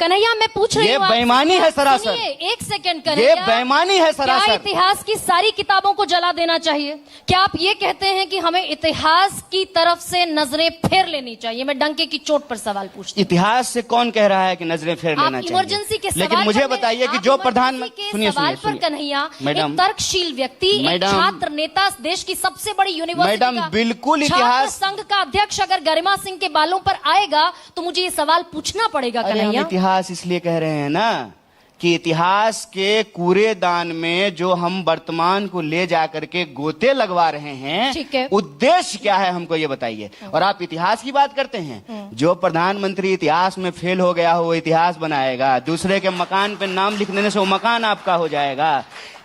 कन्हैया मैं पूछ रही ये हूँ बेईमानी है सरासर। एक सेकंड ये कन्हैया, बेईमानी है क्या सरासर। इतिहास की सारी किताबों को जला देना चाहिए? क्या आप ये कहते हैं कि हमें इतिहास की तरफ से नजरें फेर लेनी चाहिए? मैं डंके की चोट पर सवाल पूछती हूँ। इतिहास से कौन कह रहा है कि नजरें फेर लेना चाहिए? इमरजेंसी के लेकिन सवाल मुझे पर बताइए कि आप जो इमरजेंसी प्रधानमंत्री के सुनिए सवाल सुनिए पर कन्हैया, मैडम, एक तर्कशील व्यक्ति, एक मैडम, छात्र नेता, देश की सबसे बड़ी यूनिवर्सिटी मैडम, का बिल्कुल छात्र इतिहास संघ का अध्यक्ष अगर गरिमा सिंह के बालों पर आएगा तो मुझे ये सवाल पूछना पड़ेगा अरे हम कन्हैया। इतिहास इसलिए कह रहे हैं ना कि इतिहास के कूड़ेदान में जो हम वर्तमान को ले जाकर के गोते लगवा रहे हैं, ठीक है। उद्देश्य क्या है हमको ये बताइए। और आप इतिहास की बात करते हैं। जो प्रधानमंत्री इतिहास में फेल हो गया हो वो इतिहास बनाएगा, दूसरे के मकान पे नाम लिख देने से वो मकान आपका हो जाएगा।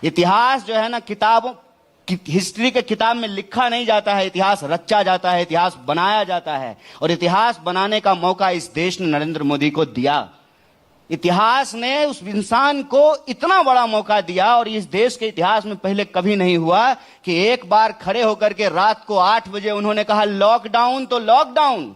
इतिहास जो है ना, किताबों हिस्ट्री के किताब में लिखा नहीं जाता है, इतिहास रचा जाता है, इतिहास बनाया जाता है। और इतिहास बनाने का मौका इस देश ने नरेंद्र मोदी को दिया। इतिहास ने उस इंसान को इतना बड़ा मौका दिया और इस देश के इतिहास में पहले कभी नहीं हुआ कि एक बार खड़े होकर के रात को 8 बजे उन्होंने कहा लॉकडाउन तो लॉकडाउन,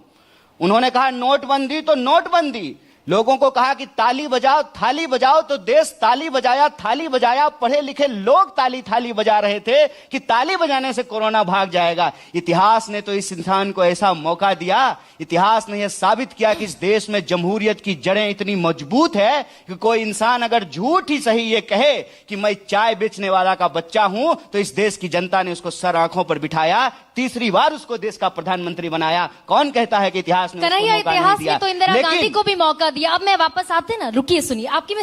उन्होंने कहा नोटबंदी तो नोटबंदी, लोगों को कहा कि ताली बजाओ थाली बजाओ, तो देश ताली बजाया थाली बजाया। पढ़े लिखे लोग ताली थाली बजा रहे थे कि ताली बजाने से कोरोना भाग जाएगा। इतिहास ने तो इस इंसान को ऐसा मौका दिया, इतिहास ने यह साबित किया कि इस देश में जमहूरियत की जड़ें इतनी मजबूत है कि कोई इंसान अगर झूठ ही सही ये कहे कि मैं चाय बेचने वाला का बच्चा हूं, तो इस देश की जनता ने उसको सर आंखों पर बिठाया, तीसरी बार उसको देश का प्रधानमंत्री बनाया। कौन कहता है कि इतिहास ने उसको मौका नहीं दिया? इतिहास ने तो इंदिरा गांधी को भी मौका दिया। अब मैं वापस आते ना, रुकिए सुनिए, आपकी